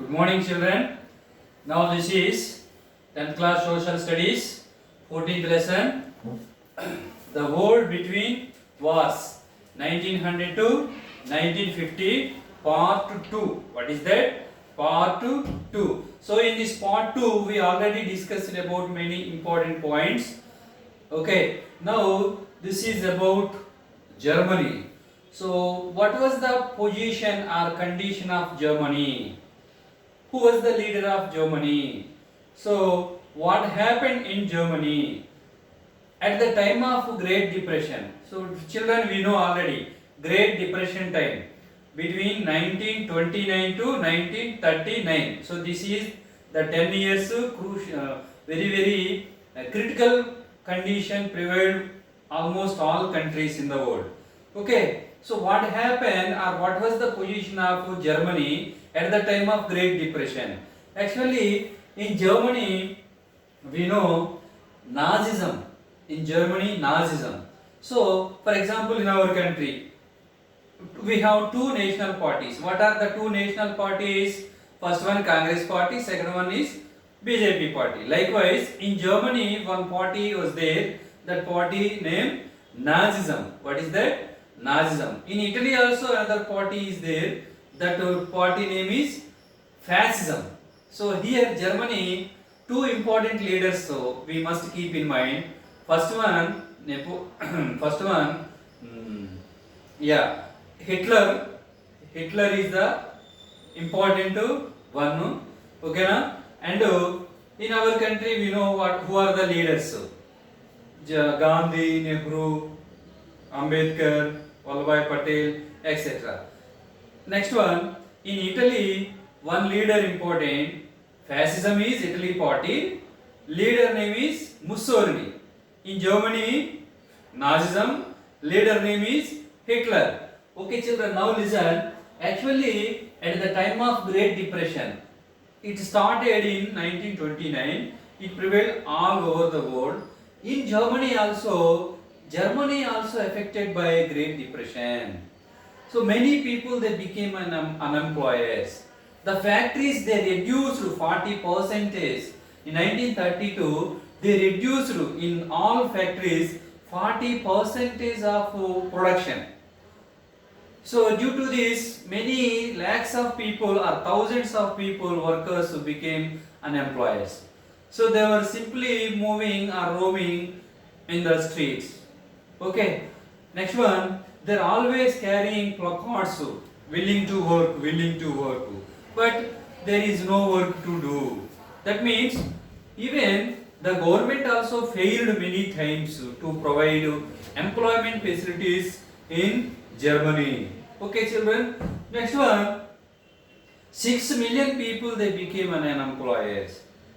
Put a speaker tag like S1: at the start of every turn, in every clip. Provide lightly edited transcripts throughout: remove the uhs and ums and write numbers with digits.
S1: Good morning, children. Now this is 10th class social studies, 14th lesson. The war between wars, 1900 to 1950, part 2. What is that? Part 2. So in this part 2, we already discussed about many important points. Okay, now this is about Germany. So what was the position or condition of Germany? Who was the leader of Germany? So what happened in Germany at the time of Great Depression? So children, we know already Great Depression time between 1929 to 1939. So this is the 10 years very critical condition prevailed almost all countries in the world. Okay, so what happened or what was the position of Germany at the time of Great Depression? Actually, in Germany, we know Nazism. In Germany, Nazism. So, for example, in our country, we have two national parties. What are the two national parties? First one Congress party, second one is BJP party. Likewise, in Germany, one party was there. That party named Nazism. What is that? Nazism. In Italy also another party is there. That party name is Fascism. So here Germany, two important leaders. So we must keep in mind. First one, first one, Hitler. Hitler is the important one. Okay, na? And in our country we know who are the leaders. Gandhi, Nehru, Ambedkar, Vallabhbhai Patel, etc. Next one, in Italy, one leader important. Fascism is Italy party. Leader name is Mussolini. In Germany, Nazism. Leader name is Hitler. Okay, children, now listen. Actually, at the time of Great Depression, it started in 1929. It prevailed all over the world. In Germany also affected by Great Depression. So many people they became unemployed. The factories they reduced 40%. In 1932, they reduced in all factories 40% of production. So due to this, many lakhs of people or thousands of people, workers became unemployed. So they were simply moving or roaming in the streets. Okay. Next one, they're always carrying placards, willing to work. But there is no work to do. That means even the government also failed many times to provide employment facilities in Germany. Okay, children. Next one, 6 million people they became unemployed.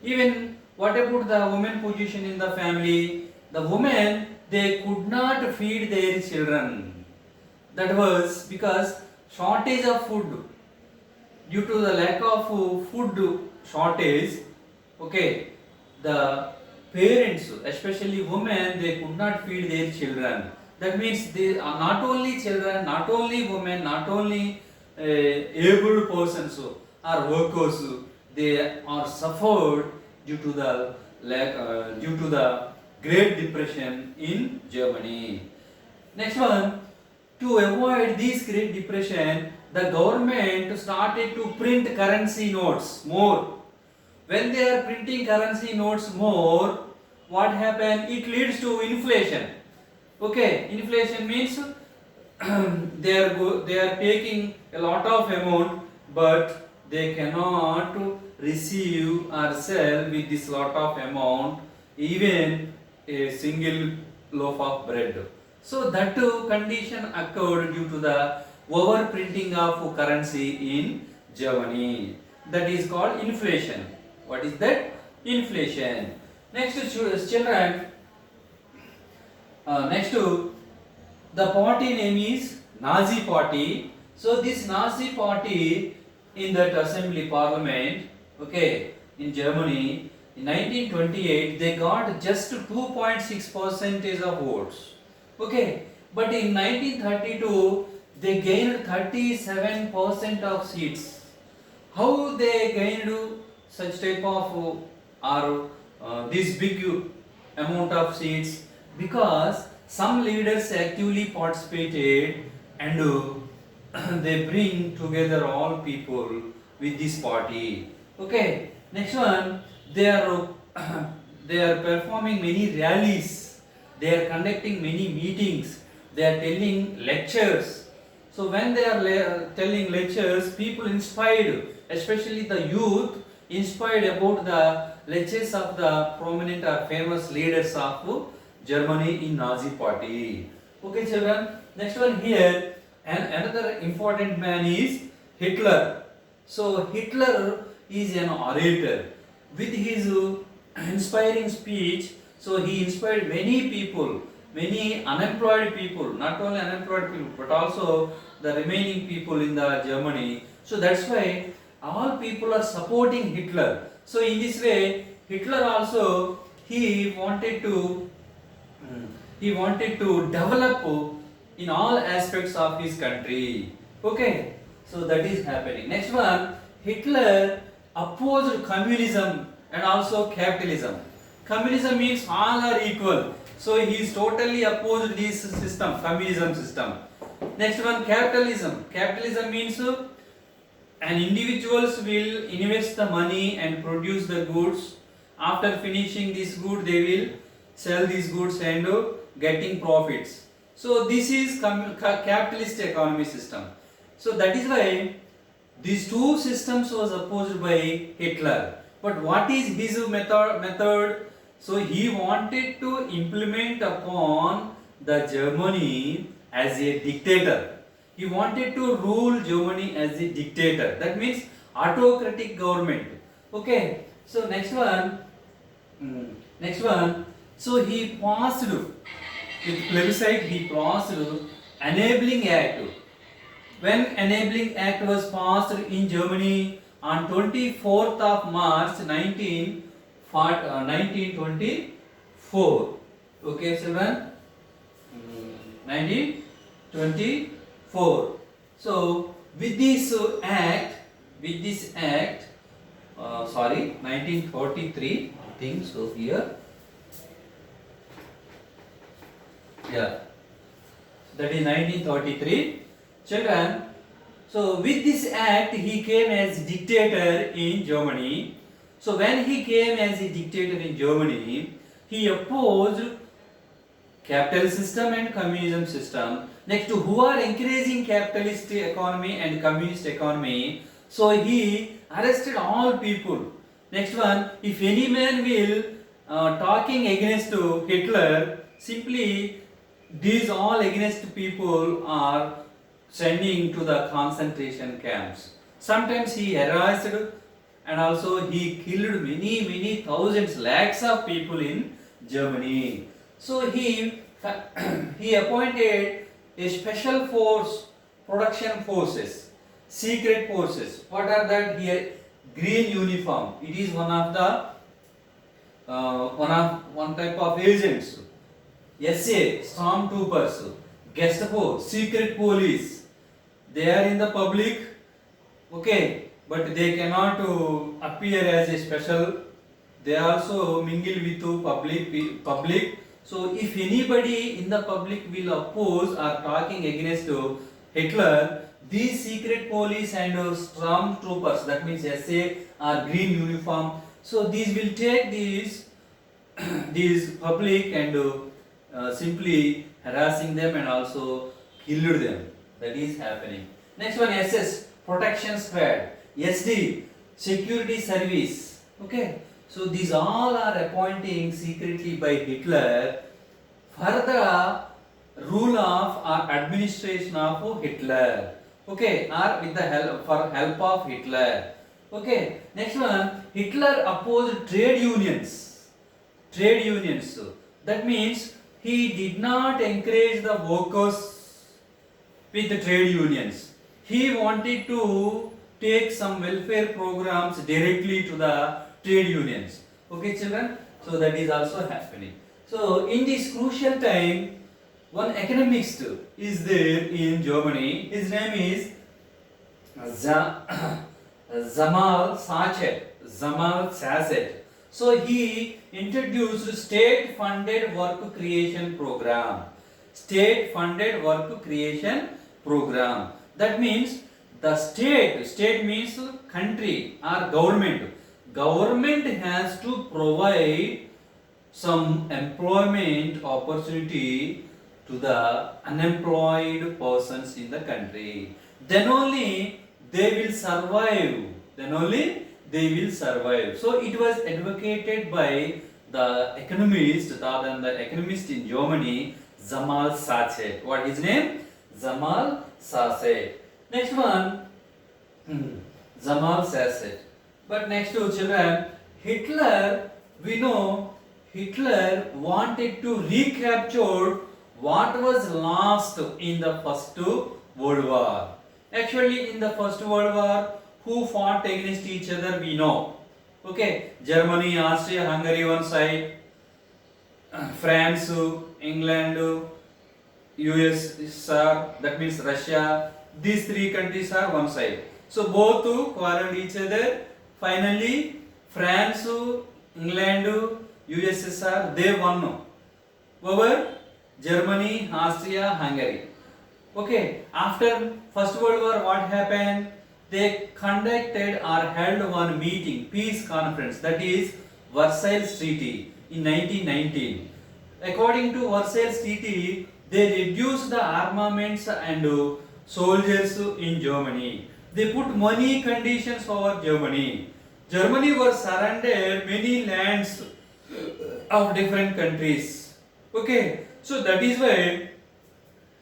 S1: Even what about the women position in the family? The women they could not feed their children. That was because shortage of food. Due to the lack of food shortage, okay, the parents, especially women, they could not feed their children. That means they are not only children, not only women, not only able persons or workers, they are suffered due to the due to the Great Depression in Germany. Next one, to avoid this Great Depression, the government started to print currency notes more. When they are printing currency notes more, what happened? It leads to inflation. Okay, inflation means they are taking a lot of amount, but they cannot receive or sell with this lot of amount even a single loaf of bread. So that condition occurred due to the overprinting of currency in Germany. That is called inflation. What is that? Inflation. Next, children. Next, the party name is Nazi Party. So this Nazi Party in that assembly parliament, okay, in Germany, in 1928 they got just 2.6% of votes. Okay, but in 1932 they gained 37% of seats. How they gained such type of or this big amount of seats? Because some leaders actively participated and they bring together all people with this party. Okay, next one, they are they are performing many rallies, they are conducting many meetings, they are telling lectures. So when they are telling lectures, people inspired, especially the youth, inspired about the lectures of the prominent or famous leaders of Germany in Nazi party. Okay, children. Next one here, and another important man is Hitler. So Hitler is an orator. With his inspiring speech, so he inspired many people, many unemployed people, not only unemployed people, but also the remaining people in the Germany. So that's why all people are supporting Hitler. So in this way, Hitler also he wanted to develop in all aspects of his country. Okay, so that is happening. Next one, Hitler opposed communism and also capitalism. Communism means all are equal. So he is totally opposed this system, communism system. Next one, capitalism. Capitalism means and individuals will invest the money and produce the goods. After finishing this good, they will sell these goods and getting profits. So this is capitalist economy system. So that is why these two systems was opposed by Hitler. But what is his method? So he wanted to implement upon the Germany as a dictator. He wanted to rule Germany as a dictator. That means autocratic government. Okay. So next one. So he passed with plebiscite. He passed enabling act. When enabling act was passed in Germany on 24th of March 1924. Okay, children. 1924. So with this act, 1943. I think so here. Yeah, that is 1933. Children, so with this act he came as dictator in Germany. So when he came as a dictator in Germany, he opposed capitalist system and communism system. Next, who are encouraging capitalist economy and communist economy? So he arrested all people. Next one, if any man will talking against Hitler, simply these all against people are sending to the concentration camps. Sometimes he harassed and also he killed many thousands, lakhs of people in Germany. So he appointed a special force, production forces, secret forces. What are that here? Green uniform. It is one of the one type of agents. SA, stormtroopers, Gestapo, secret police. They are in the public, okay, but they cannot appear as a special. They also mingle with public. So if anybody in the public will oppose or talking against Hitler, these secret police and stormtroopers, that means SA or green uniform, so these will take these public and simply harassing them and also killed them. That is happening. Next one, SS, protection squad. SD, security service. Okay, so these all are appointing secretly by Hitler for the rule of or administration of Hitler. Okay, or with the help of Hitler. Okay, next one, Hitler opposed trade unions. That means he did not encourage the workers with the trade unions. He wanted to take some welfare programs directly to the trade unions. Okay, children? So that is also happening. So in this crucial time, one economist is there in Germany. His name is Zamal Sachet. Zamal Sachet. So he introduced state-funded work creation program. State-funded work creation program. That means the state means country or government. Government has to provide some employment opportunity to the unemployed persons in the country. Then only they will survive. Then only they will survive. So it was advocated by the economist, the economist in Germany, Zamal Sachet. What is his name? Zamal Sachet. Next one, Zamal Sachet. But next to children, Hitler, we know Hitler wanted to recapture what was lost in the First World War. Actually, in the First World War, who fought against each other, we know. Okay, Germany, Austria, Hungary one side, France, England, USSR, that means Russia. These three countries are one side. So both quarreled each other. Finally, France, England, USSR, they won over Germany, Austria, Hungary. Okay, after First World War, what happened? They conducted or held one meeting, peace conference, that is Versailles Treaty in 1919. According to Versailles Treaty, they reduced the armaments and soldiers in Germany. They put money conditions over Germany. Germany was surrendered many lands of different countries. Okay, so that is why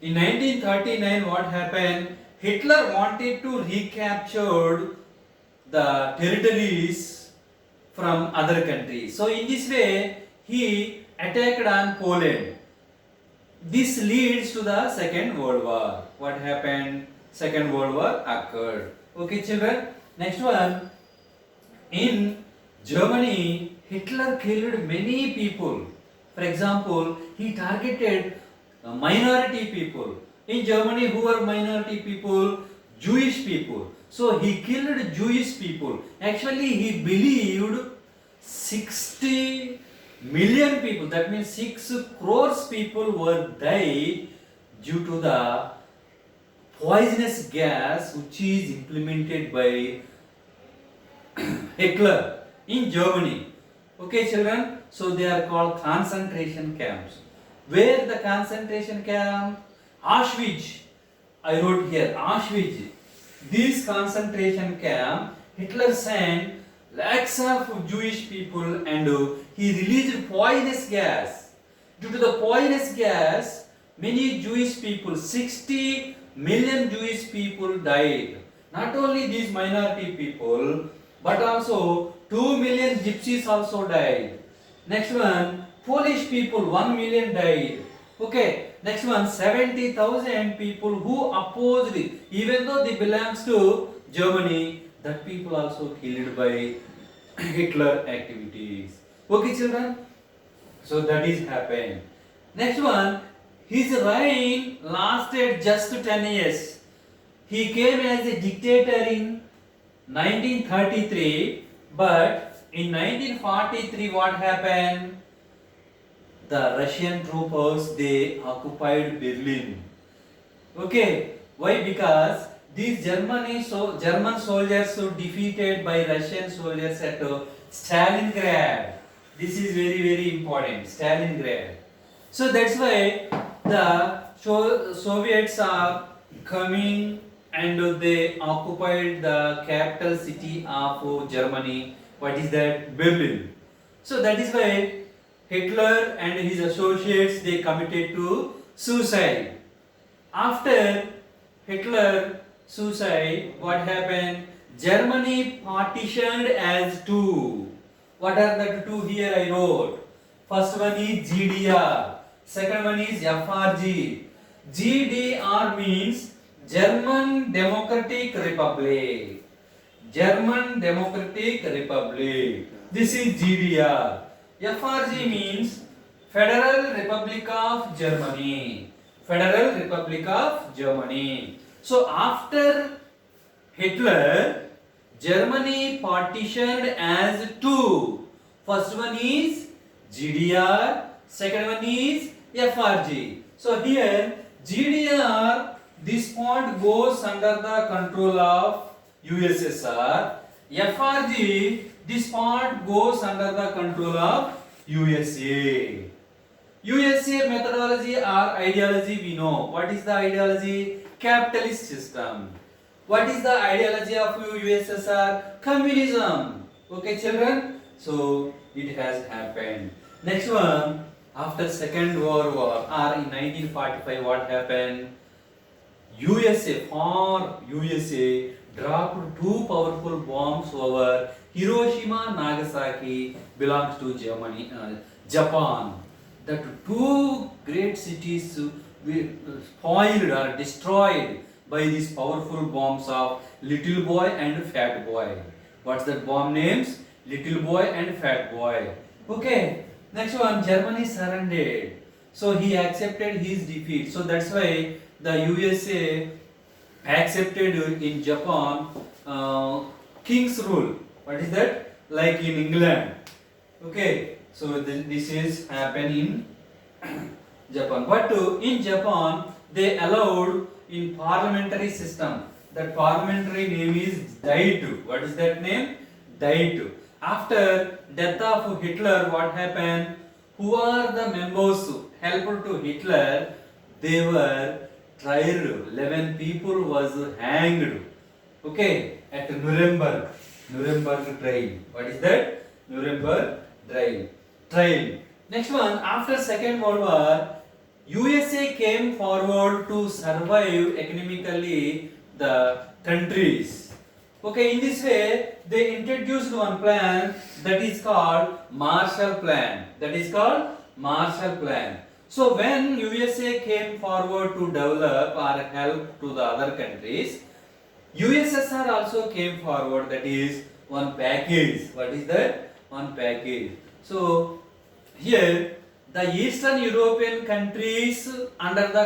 S1: in 1939 what happened? Hitler wanted to recapture the territories from other countries. So in this way he attacked on Poland. This leads to the Second World War. What happened? Second World War occurred. Okay children, next one. In Germany, Hitler killed many people. For example, he targeted minority people. In Germany, who were minority people? Jewish people. So he killed Jewish people. Actually, he believed 60 million people, that means 6 crores people were died due to the poisonous gas which is implemented by Hitler in Germany. Okay children, so they are called concentration camps. Where the concentration camp? Auschwitz. I wrote here Auschwitz. This concentration camp, Hitler sent lakhs of Jewish people and he released poisonous gas. Due to the poisonous gas, many Jewish people, 60 million Jewish people died. Not only these minority people, but also 2 million gypsies also died. Next one, Polish people, 1 million died. Okay, next one, 70,000 people who opposed it, even though they belongs to Germany, that people also killed by Hitler activities. Okay children, so that is happened. Next one, his reign lasted just 10 years. He came as a dictator in 1933, but in 1943 what happened? The Russian troopers, they occupied Berlin. Okay, why? Because these German soldiers were defeated by Russian soldiers at Stalingrad. This is very important, Stalingrad. So that's why the Soviets are coming and they occupied the capital city of Germany. What is that? Berlin. So that is why Hitler and his associates, they committed to suicide. After Hitler suicide, what happened? Germany partitioned as two. What are the two here I wrote? First one is GDR. Second one is FRG. GDR means German Democratic Republic. German Democratic Republic. This is GDR. FRG means Federal Republic of Germany. Federal Republic of Germany. So after Hitler, Germany partitioned as two. First one is GDR, second one is FRG. So here GDR, this point goes under the control of USSR. FRG, this part goes under the control of USA. USA methodology or ideology we know. What is the ideology? Capitalist system. What is the ideology of USSR? Communism. Okay, children? So it has happened. Next one, after Second World War or in 1945, what happened? USA dropped two powerful bombs over Hiroshima, Nagasaki, belongs to Germany, Japan. That two great cities were spoiled or destroyed by these powerful bombs of Little Boy and Fat Boy. What's that bomb names? Little Boy and Fat Boy. Okay, next one, Germany surrendered. So he accepted his defeat. So that's why the USA accepted in Japan king's rule. What is that? Like in England. Okay, so this is happen in Japan. But in Japan they allowed in parliamentary system. That parliamentary name is Diet. What is that name? Diet. After death of Hitler, what happened? Who are the members helpful to Hitler? They were tried. 11 people was hanged. Okay, at Nuremberg trial. What is that? Nuremberg trial. Next one, after Second World War, USA came forward to survive economically the countries. Okay, in this way, they introduced one plan that is called Marshall Plan. So when USA came forward to develop or help to the other countries, USSR also came forward, that is one package. What is that? One package. So here the Eastern European countries goes under the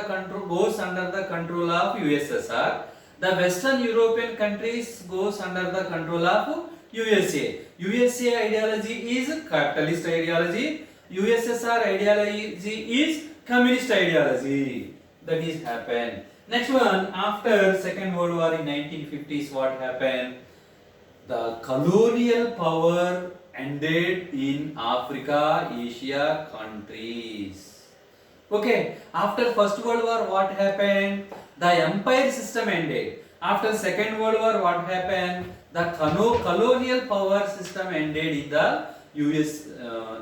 S1: control of USSR. The Western European countries goes under the control of USA. USA ideology is capitalist ideology. USSR ideology is communist ideology. That is happened. Next one, after Second World War in 1950s, what happened? The colonial power ended in Africa, Asia countries. Okay, after First World War, what happened? The empire system ended. After Second World War, what happened? The colonial power system ended in the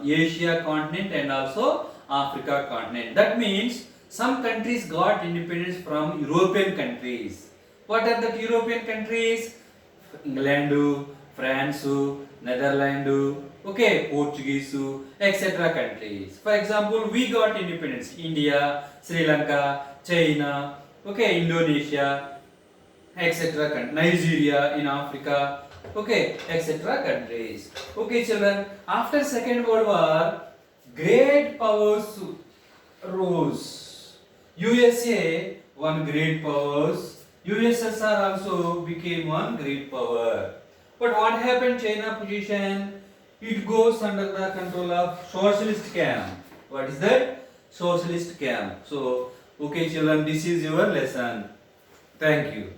S1: Asia continent and also Africa continent. That means some countries got independence from European countries. What are the European countries? England, France, Netherlands, okay, Portuguese, etc. countries. For example, we got independence. India, Sri Lanka, China, okay, Indonesia, etc. Nigeria in Africa, okay, etc. countries. Okay, children, after Second World War, great powers rose. USA, one great powers. USSR also became one great power. But what happened? China position, it goes under the control of socialist camp. What is that? Socialist camp. So, okay, children, this is your lesson. Thank you.